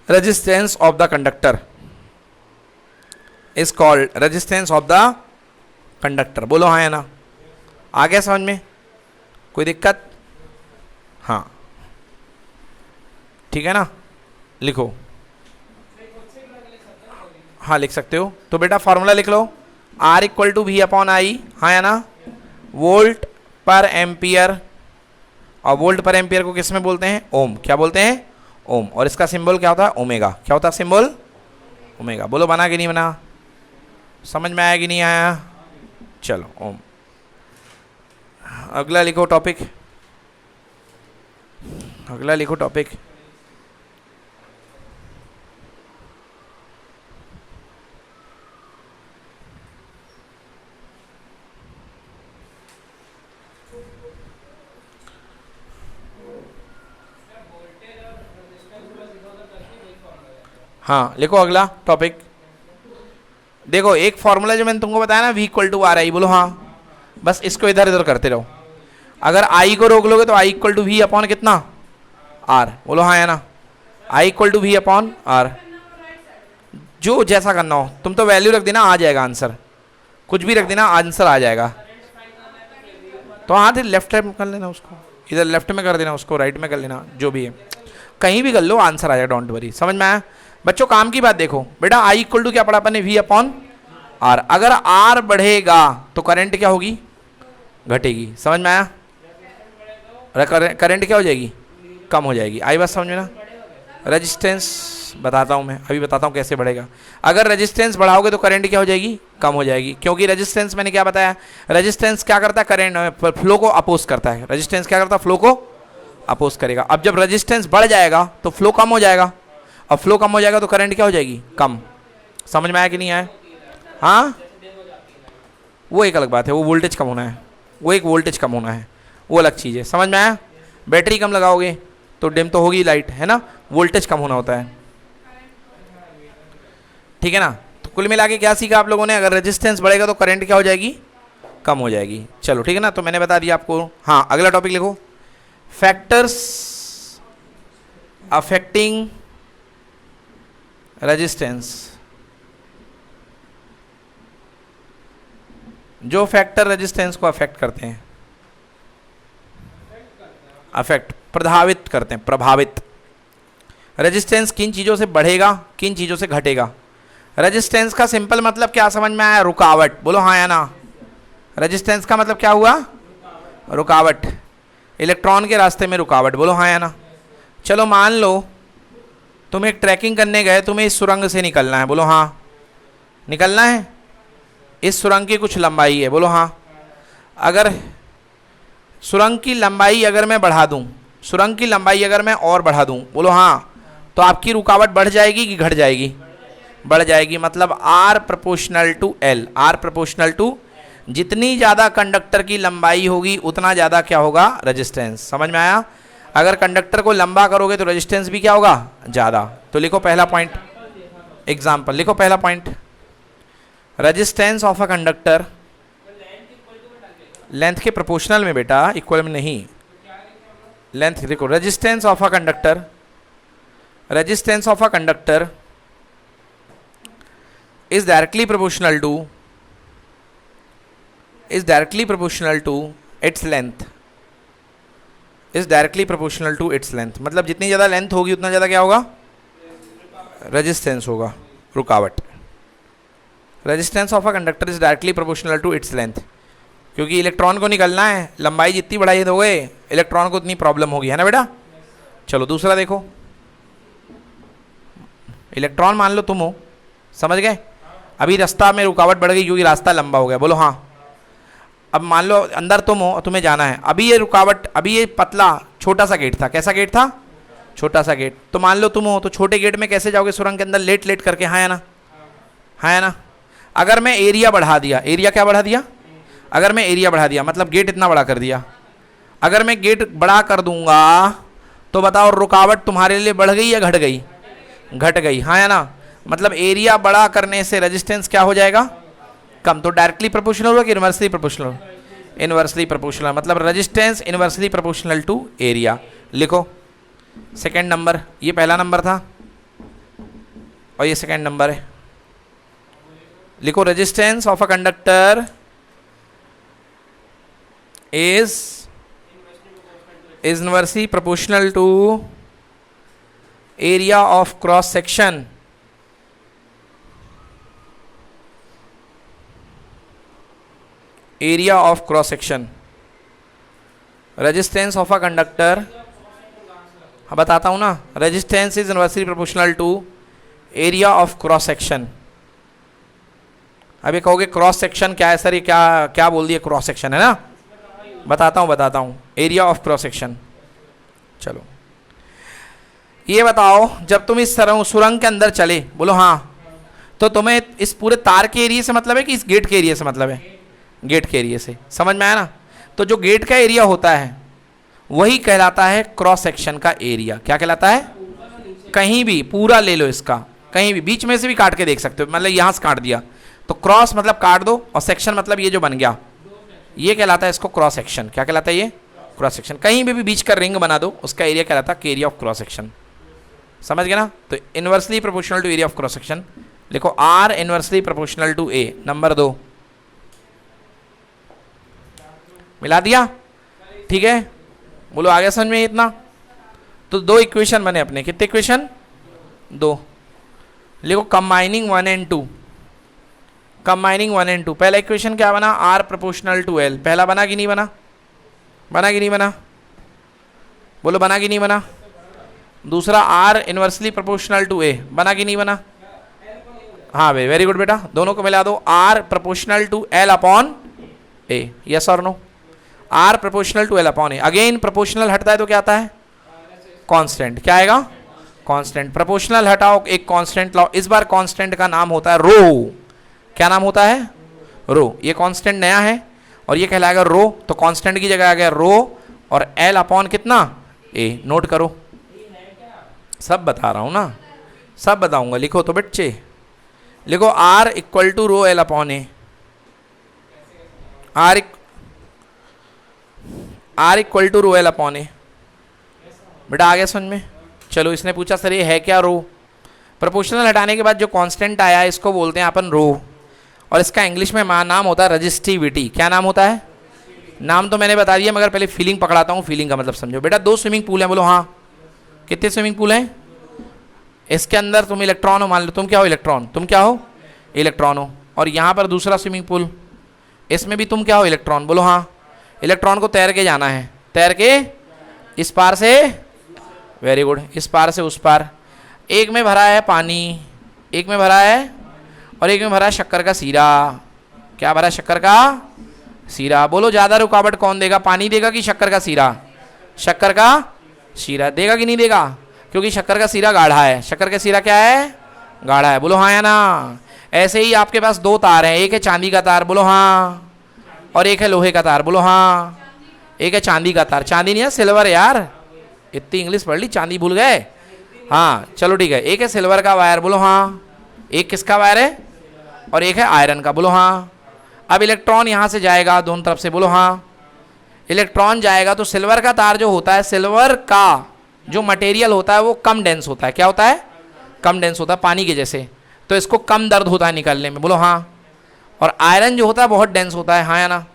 resistance of the conductor, is called resistance of the conductor, बोलो हाँ या ना, आ गया समझ में, कोई दिक्कत, हाँ ठीक है ना, लिखो, हाँ लिख सकते हो, तो बेटा फॉर्मूला लिख लो, R equal to V upon I, हाँ या ना, वोल्ट पर एम्पियर, और वोल्ट पर एम्पियर को किस में बोलते हैं, ओम, क्या बोलते हैं, ओम, और इसका सिंबल क्या होता है, ओमेगा, क्या होता है सिंबल, ओमेगा, बोलो बना कि नहीं बना, समझ में आया कि नहीं आया, चलो ओम, अगला लिखो टॉपिक, अगला लिखो टॉपिक, हाँ लिखो अगला टॉपिक, देखो एक फॉर्मूला जो मैंने तुमको बताया ना, V equal to R I, बोलो हाँ, बस इसको इधर इधर करते रहो, अगर I को रोक लोगे तो I equal to V upon कितना, R, बोलो हाँ या ना, I equal to V upon R, जो जैसा करना हो, तुम तो वैल्यू रख देना, आ जाएगा आंसर, कुछ भी रख देना आंसर आ जाएगा, तो हाँ लेफ्ट में कर लेना उसको, इधर लेफ्ट में कर देना उसको, राइट में कर लेना, जो भी है कहीं भी कर लो आंसर आ जाएगा, डोंट वरी, समझ में आया बच्चों। काम की बात देखो बेटा, I इक्वल टू क्या पढ़ा अपन ने, V अपॉन R, अगर R बढ़ेगा तो करंट क्या होगी, घटेगी, समझ में आया, करंट क्या हो जाएगी, कम हो जाएगी, आई बात समझ में ना, रेजिस्टेंस बताता हूँ मैं, अभी बताता हूँ कैसे बढ़ेगा, अगर रेजिस्टेंस बढ़ाओगे तो करंट क्या हो जाएगी, कम हो जाएगी, क्योंकि रेजिस्टेंस मैंने क्या बताया, रेजिस्टेंस क्या करता है, करंट फ्लो को अपोज करता है, रेजिस्टेंस क्या करता है, फ्लो को अपोज करेगा, अब जब रेजिस्टेंस बढ़ जाएगा तो फ्लो कम हो जाएगा, अब फ्लो कम हो जाएगा तो करंट क्या हो जाएगी, कम, समझ में आया कि नहीं आया, हाँ वो एक अलग बात है, वो वोल्टेज कम होना है, वो एक वोल्टेज कम होना है, वो अलग चीज़ है, समझ में आया, बैटरी कम लगाओगे तो डिम तो होगी लाइट, है ना, वोल्टेज कम होना होता है, ठीक है ना। तो कुल मिला के क्या सीखा आप लोगों ने, अगर रेजिस्टेंस बढ़ेगा तो करंट क्या हो जाएगी, कम हो जाएगी, चलो ठीक है ना, तो मैंने बता दिया आपको। हाँ अगला टॉपिक लिखो, फैक्टर्स अफेक्टिंग रेजिस्टेंस जो फैक्टर रेजिस्टेंस को अफेक्ट करते हैं, अफेक्ट प्रभावित करते हैं, प्रभावित। रेजिस्टेंस किन चीज़ों से बढ़ेगा, किन चीज़ों से घटेगा। रेजिस्टेंस का सिंपल मतलब क्या समझ में आया? रुकावट। बोलो हाँ या ना। रेजिस्टेंस का मतलब क्या हुआ? रुकावट, इलेक्ट्रॉन के रास्ते में रुकावट। बोलो हाँ या ना। चलो मान लो तुम एक ट्रैकिंग करने गए, तुम्हें इस सुरंग से निकलना है। बोलो हाँ। निकलना है, इस सुरंग की कुछ लंबाई है। बोलो हाँ। अगर सुरंग की लंबाई अगर मैं बढ़ा दूं, सुरंग की लंबाई अगर मैं और बढ़ा दूं, बोलो हाँ, तो आपकी रुकावट बढ़ जाएगी कि घट जाएगी? बढ़ जाएगी। मतलब R proportional to L, R proportional to, जितनी ज़्यादा कंडक्टर की लंबाई होगी उतना ज़्यादा क्या होगा? रेजिस्टेंस। समझ में आया? अगर कंडक्टर को लंबा करोगे तो रेजिस्टेंस भी क्या होगा? ज़्यादा। तो लिखो पहला पॉइंट, एग्जाम्पल लिखो पहला point, resistance of a conductor, length के प्रोपोर्शनल में बेटा, इक्वल में नहीं। लेंथ देखो, resistance of a conductor, resistance of a conductor is directly proportional to, is directly proportional to its length, is directly proportional to its length। मतलब जितनी ज़्यादा length होगी उतना ज़्यादा क्या होगा? रेजिस्टेंस होगा, रुकावट। Resistance of a conductor is directly proportional to its length, क्योंकि इलेक्ट्रॉन को निकलना है, लंबाई जितनी बढ़ाई दोगे इलेक्ट्रॉन को उतनी प्रॉब्लम होगी, है ना बेटा। चलो दूसरा देखो, इलेक्ट्रॉन मान लो तुम हो, समझ गए। अभी रास्ता में रुकावट बढ़ गई क्योंकि रास्ता लंबा हो गया। बोलो हाँ। अब मान लो अंदर तुम हो और तुम्हें जाना है, अभी ये रुकावट, अभी ये पतला छोटा सा गेट था। कैसा गेट था? छोटा सा गेट। तो मान लो तुम हो, तो छोटे गेट में कैसे जाओगे सुरंग के अंदर? लेट लेट करके, हाँ या ना? हाँ या ना। अगर मैं एरिया बढ़ा दिया, एरिया क्या बढ़ा दिया? अगर मैं एरिया बढ़ा दिया मतलब गेट इतना बड़ा कर दिया, अगर मैं गेट बड़ा कर दूंगा तो बताओ रुकावट तुम्हारे लिए बढ़ गई या घट गई? घट गई, हाँ या ना। मतलब एरिया बड़ा करने से रेजिस्टेंस क्या हो जाएगा? कम। तो डायरेक्टली प्रोपोर्शनल होगा कि इनवर्सली प्रोपोर्शनल? Inversely proportional. मतलब resistance inversely proportional to area. लिखो सेकंड नंबर, ये पहला नंबर था और ये सेकंड नंबर है। लिखो resistance of a conductor is inversely proportional to area of cross section, area of cross section. Resistance of a conductor, हाँ बताता हूँ ना, resistance is inversely proportional to area of cross section. अभी कहोगे cross section क्या है sir, ये क्या क्या बोल दिया? क्रॉस सेक्शन है ना, बताता हूँ एरिया ऑफ क्रॉस सेक्शन। चलो ये बताओ, जब तुम इस सुरंग के अंदर चले, बोलो हाँ, तो तुम्हें इस पूरे तार के एरिया से मतलब है कि इस गेट के एरिया से मतलब है? गेट के एरिया से। समझ में आया ना। तो जो गेट का एरिया होता है वही कहलाता है क्रॉस सेक्शन का एरिया। क्या कहलाता है? कहीं भी पूरा ले लो इसका, कहीं भी, बीच में से भी काट के देख सकते हो। मतलब यहाँ से काट दिया तो क्रॉस मतलब काट दो, और सेक्शन मतलब ये जो बन गया, ये कहलाता है इसको क्रॉस सेक्शन। क्या कहलाता है ये? Cross section. कहीं भी बीच का रिंग बना दो, उसका एरिया कहलाता है एरिया ऑफ क्रॉस सेक्शन। समझ गए ना। तो inversely proportional to area of cross section. लिखो R inversely proportional to A. Number 2 मिला दिया, ठीक है। बोलो आगे समझ में इतना। तो 2 इक्वेशन बने अपने। कितने इक्वेशन? 2। लिखो कंबाइनिंग 1 and 2, कंबाइनिंग 1 and 2। पहला इक्वेशन क्या बना? R proportional to L. पहला बना कि नहीं बना? बना कि नहीं बना? बोलो बना कि नहीं बना? दूसरा आर इनवर्सली प्रोपोर्शनल टू ए, बना कि नहीं बना? हाँ भाई, वेरी गुड बेटा। दोनों को मिला दो, R proportional to L upon A. Yes और no? R proportional to L upon A. Again proportional हटता है तो क्या आता है? कांस्टेंट। क्या आएगा? कांस्टेंट। प्रोपोर्शनल हटाओ, एक कांस्टेंट लाओ। इस बार कांस्टेंट का नाम होता है रो। क्या नाम होता है? रो। ये कांस्टेंट नया है और ये कहलाएगा रो। तो कांस्टेंट की जगह आ गया रो, और एल अपॉन कितना? ए। नोट करो, सब बता रहा हूं ना, सब बताऊंगा। लिखो तो बच्चे, लिखो R equal to rho L upon A. R equal to rho L upon A. बेटा आ गया समझ में? चलो इसने पूछा सर ये है क्या रो? प्रोपोर्शनल हटाने के बाद जो कांस्टेंट आया है इसको बोलते हैं अपन रो, और इसका इंग्लिश में नाम होता है रजिस्टिविटी। क्या नाम होता है? नाम तो मैंने बता दिया, मगर पहले फीलिंग पकड़ाता हूँ, फीलिंग का मतलब समझो। बेटा 2 स्विमिंग पूल हैं, बोलो हाँ। कितने स्विमिंग पूल हैं? इसके अंदर तुम इलेक्ट्रॉन हो, मान लो तुम क्या हो? इलेक्ट्रॉन। तुम क्या हो? इलेक्ट्रॉन हो। और यहाँ पर दूसरा स्विमिंग पूल, इसमें भी तुम क्या हो? इलेक्ट्रॉन। बोलो हाँ। इलेक्ट्रॉन को तैर के जाना है, तैर के इस पार से, वेरी गुड, इस पार से उस पार। एक में भरा है पानी, एक में भरा है, और एक में भरा है शक्कर का सीरा। क्या भरा? शक्कर का सीरा। बोलो ज़्यादा रुकावट कौन देगा? पानी देगा कि शक्कर का सीरा? शक्कर का सीरा देगा कि नहीं देगा? क्योंकि शक्कर का सीरा गाढ़ा है। शक्कर का सीरा क्या है? गाढ़ा है। बोलो हाँ या ना? ऐसे ही आपके पास 2 तार हैं, एक है चांदी का तार, बोलो हाँ, और एक है लोहे का तार, बोलो हाँ। एक है चांदी का तार, चांदी नहीं है, सिल्वर यार, इतनी इंग्लिश पढ़ ली, चांदी भूल गए? हाँ चलो ठीक है। एक है सिल्वर का वायर, बोलो हाँ। एक किसका वायर है? और एक है आयरन का, बोलो हाँ। अब इलेक्ट्रॉन यहाँ से जाएगा दोनों तरफ से, बोलो हाँ। इलेक्ट्रॉन जाएगा तो सिल्वर का तार जो होता है, सिल्वर का जो मटेरियल होता है वो कम डेंस होता है। क्या होता है? कम डेंस होता है, पानी के जैसे, तो इसको कम दर्द होता है निकालने में, बोलो हाँ। और आयरन जो होता है बहुत डेंस होता है, हाँ या ना?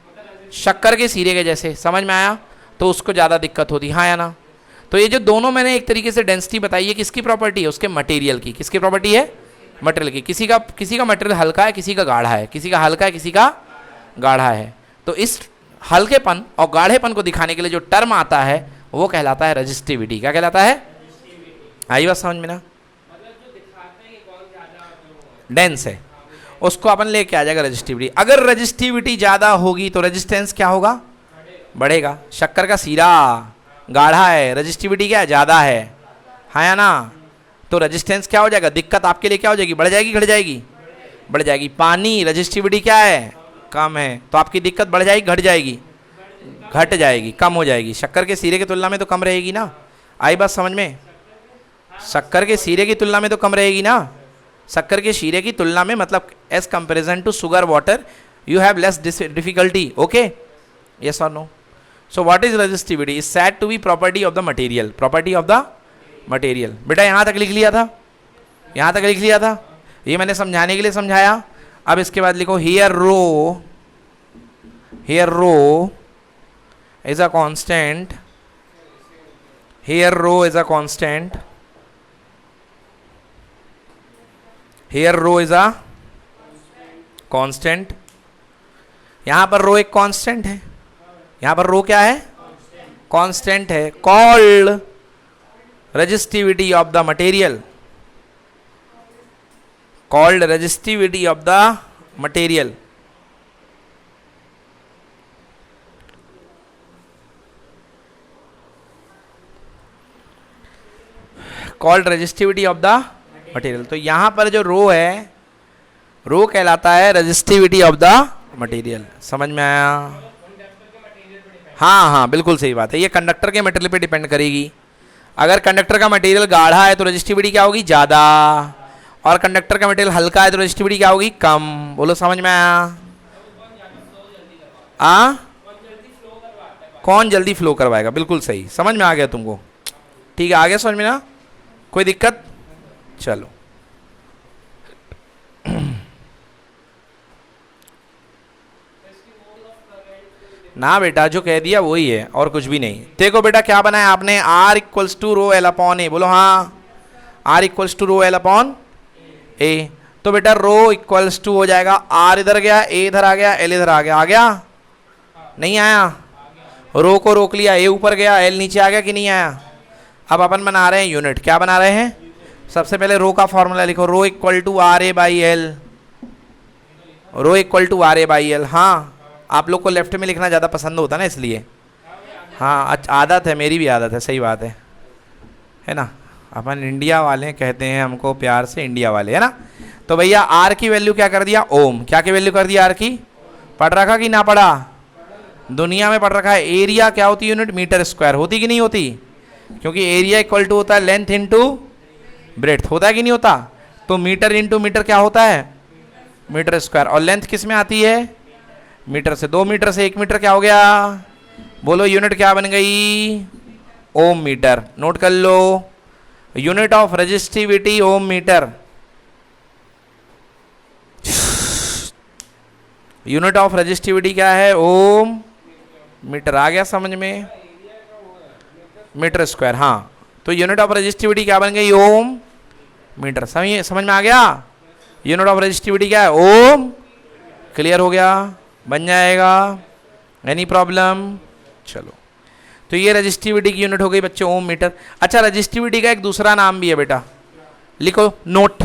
शक्कर के सीरे के जैसे, समझ में आया? तो उसको ज़्यादा दिक्कत होती है, हाँ या ना? तो ये जो दोनों मैंने एक तरीके से डेंसिटी बताई है, किसकी प्रॉपर्टी है? उसके मटेरियल की। किसकी प्रॉपर्टी है? मटेरियल की। किसी का मटेरियल हल्का है, किसी का गाढ़ा है, किसी का हल्का है, किसी का गाढ़ा है। तो इस हल्केपन और गाढ़ेपन को दिखाने के लिए जो टर्म आता है वो कहलाता है रजिस्टिविटी। क्या कहलाता है? आई बात समझ में ना? डेंस है, उसको अपन लेके आ जाएगा रजिस्टिविटी। अगर रजिस्टिविटी ज़्यादा होगी तो रेजिस्टेंस क्या होगा? बढ़ेगा। शक्कर का सीरा गाढ़ा है, रजिस्टिविटी क्या है? ज़्यादा है, हाँ या ना? तो रेजिस्टेंस क्या हो जाएगा? दिक्कत आपके लिए क्या हो जाएगी? बढ़ जाएगी, घट जाएगी? बढ़ जाएगी। पानी रजिस्टिविटी क्या है? कम है, तो आपकी दिक्कत बढ़ जाएगी, घट जाएगी? घट जाएगी, कम हो जाएगी। शक्कर के सीरे की तुलना में तो कम रहेगी ना? आई बात समझ में? शक्कर के सीरे की तुलना में तो कम रहेगी ना? शक्कर के शीरे की तुलना में, मतलब as comparison to sugar water you have less difficulty. Okay, yes और no? So what is resistivity? Is said to be property of the material. Property of the material. बेटा यहाँ तक लिख लिया था, यहाँ तक लिख लिया था, ये मैंने समझाने के लिए समझाया। अब इसके बाद लिखो here rho, here rho is a constant, here rho is a constant, here rho is a constant. यहां पर रो एक कांस्टेंट है, यहां पर रो क्या है? कांस्टेंट है। Called resistivity of the material, called resistivity of the material. Called resistivity of the material. तो यहां पर जो रो है, रो कहलाता है रेजिस्टिविटी ऑफ द मटेरियल। समझ में आया? हाँ हाँ बिल्कुल सही बात है। ये कंडक्टर के मटेरियल पे डिपेंड करेगी। अगर कंडक्टर का मटेरियल गाढ़ा है तो रेजिस्टिविटी क्या होगी? ज़्यादा, और कंडक्टर का मटेरियल हल्का है तो रेजिस्टिविटी क्या होगी? कम। बोलो समझ में आया? कौन जल्दी फ्लो करवाएगा? बिल्कुल सही, समझ में आ गया तुमको? ठीक है, आ गया समझ में ना? कोई दिक्कत? चलो ना बेटा, जो कह दिया वही है और कुछ भी नहीं। देखो बेटा क्या बनाया आपने? R equals to rho L upon A. बोलो हाँ, R equals to rho L upon A. तो बेटा रो इक्वल्स टू हो जाएगा, R इधर गया, A इधर आ गया, L इधर आ गया। आ गया? नहीं आया? रो को रोक लिया, A ऊपर गया, L नीचे आ गया कि नहीं आया? अब अपन बना रहे हैं यूनिट। क्या बना रहे हैं? सबसे पहले रो का फॉर्मूला लिखो, rho equal to R A by L, rho equal to R A by L. हाँ, आप लोग को लेफ्ट में लिखना ज़्यादा पसंद होता ना, इसलिए। हाँ आदत है, मेरी भी आदत है, सही बात है ना? अपन इंडिया वाले कहते हैं हमको प्यार से, इंडिया वाले, है ना? तो भैया आर की वैल्यू क्या कर दिया? ओम। क्या की वैल्यू कर दिया आर की? पढ़ रखा कि ना पढ़ा? दुनिया में पढ़ रखा है। एरिया क्या होती है यूनिट? Metre square. होती कि नहीं होती? क्योंकि एरिया इक्वल टू होता है लेंथ इंटू ब्रेड्थ। होता है कि नहीं होता? तो मीटर इंटू मीटर क्या होता है? Metre square. और लेंथ किस में आती है? मीटर से। 2 मीटर से 1 मीटर क्या हो गया? बोलो यूनिट क्या बन गई? Ohm metre. नोट कर लो, unit of resistivity ohm metre. Unit of resistivity क्या है? Ohm metre. आ गया समझ में? Metre square. हाँ, तो यूनिट ऑफ रजिस्टिविटी क्या बन गई? Ohm metre. समझ में आ गया? यूनिट ऑफ रजिस्टिविटी क्या है? ओम। क्लियर हो गया? बन जाएगा? Any problem? चलो, तो ये रजिस्टिविटी की यूनिट हो गई बच्चे, ओम मीटर। अच्छा, रजिस्टिविटी का एक दूसरा नाम भी है बेटा, लिखो नोट।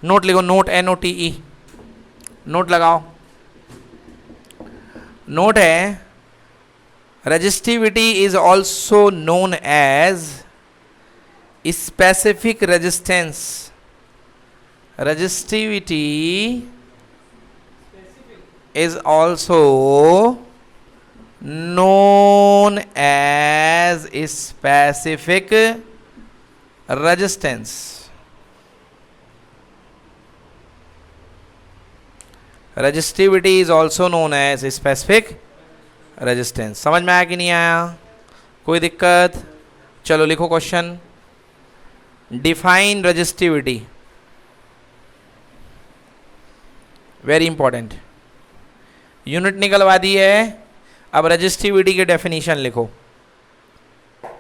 नोट लिखो, नोट, NOTE, नोट लगाओ। नोट है resistivity is also known as specific resistance. Resistivity is also known as specific resistance. Resistivity is also known as specific resistance. समझ में आया कि नहीं आया? कोई दिक्कत? चलो लिखो question. Define resistivity, very important. Unit निकलवा दी है, अब रजिस्टिविटी की डेफिनेशन लिखो।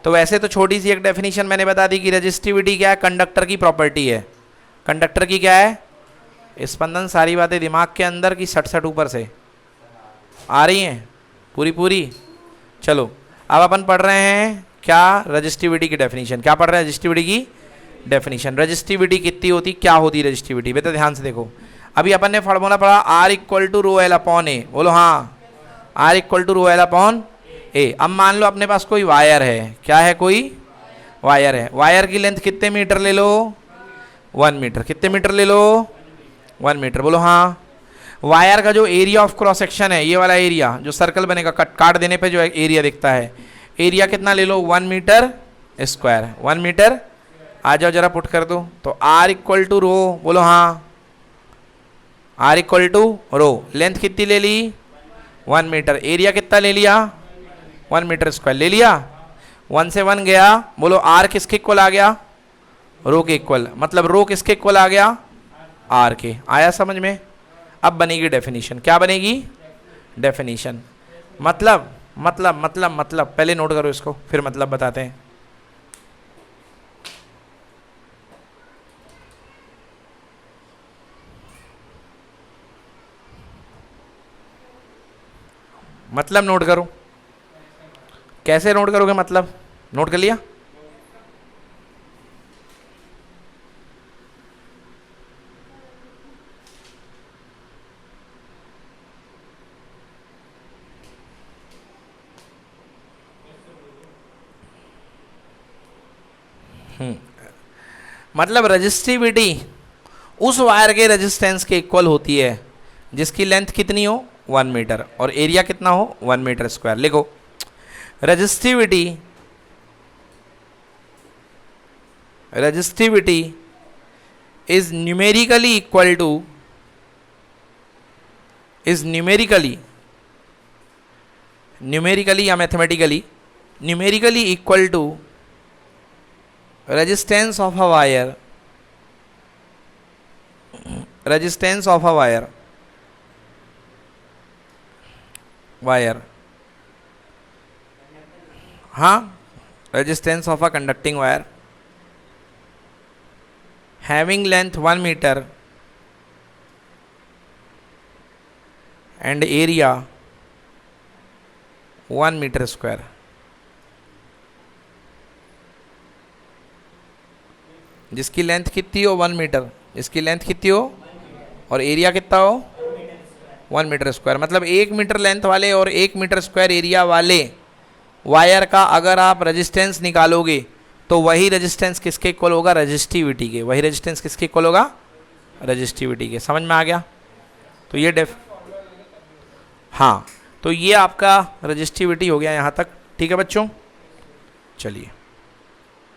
तो वैसे तो छोटी सी एक डेफिनेशन मैंने बता दी कि रजिस्टिविटी क्या है? कंडक्टर की प्रॉपर्टी है। कंडक्टर की क्या है? स्पंदन। सारी बातें दिमाग के अंदर की सट ऊपर से आ रही हैं पूरी पूरी। चलो, अब अपन पढ़ रहे हैं क्या? रजिस्टिविटी की डेफिनेशन। क्या पढ़ रहे हैं? रजिस्टिविटी की डेफिनेशन। रजिस्टिविटी कितनी होती, क्या होती रजिस्टिविटी? बेटा ध्यान से देखो, अभी अपन ने फॉर्मूला पढ़ा R equal to rho L upon A. बोलो हाँ, R equal to rho L upon A. अब मान लो अपने पास कोई वायर है। क्या है? कोई वायर है। वायर की लेंथ कितने मीटर ले लो? 1 मीटर। कितने मीटर ले लो? 1 मीटर। बोलो हाँ। वायर का जो एरिया ऑफ क्रॉस सेक्शन है, ये वाला एरिया जो सर्कल बनेगा, काट देने पे जो एरिया दिखता है, एरिया कितना ले लो? 1 मीटर स्क्वायर। 1 मीटर। आ जाओ जरा पुट कर दो। तो R इक्वल टू रो। बोलो हाँ, R equal to rho. Length कितनी ले ली? 1 मीटर। एरिया कितना ले लिया? 1 मीटर स्क्वायर ले लिया। 1 से 1 गया। बोलो R किसके इक्वल आ गया? रो के इक्वल। मतलब रो किसके इक्वल आ गया? R के। आया समझ में? अब बनेगी डेफिनेशन। क्या बनेगी? डेफिनेशन। मतलब पहले नोट करो इसको, फिर मतलब बताते हैं। मतलब नोट करो। कैसे नोट करोगे? मतलब नोट कर लिया? मतलब रजिस्टिविटी उस वायर के रेजिस्टेंस के इक्वल होती है जिसकी लेंथ कितनी हो? 1 मीटर, और एरिया कितना हो? 1 मीटर स्क्वायर। लिखो, resistivity is numerically equal to numerically या mathematically numerically equal to resistance of a wire हाँ, resistance of a conducting wire having length 1 meter and area 1 meter square। जिसकी length कितनी हो? 1 metre. इसकी length कितनी हो और एरिया कितना हो? 1 मीटर स्क्वायर। मतलब 1 मीटर लेंथ वाले और 1 मीटर स्क्वायर एरिया वाले वायर का अगर आप रेजिस्टेंस निकालोगे तो वही रेजिस्टेंस किसके इक्वल होगा? रजिस्टिविटी के। वही रेजिस्टेंस किसके इक्वल होगा? रजिस्टिविटी के। समझ में आ गया? तो ये हाँ, तो ये आपका रजिस्टिविटी हो गया यहाँ तक। ठीक है बच्चों, चलिए।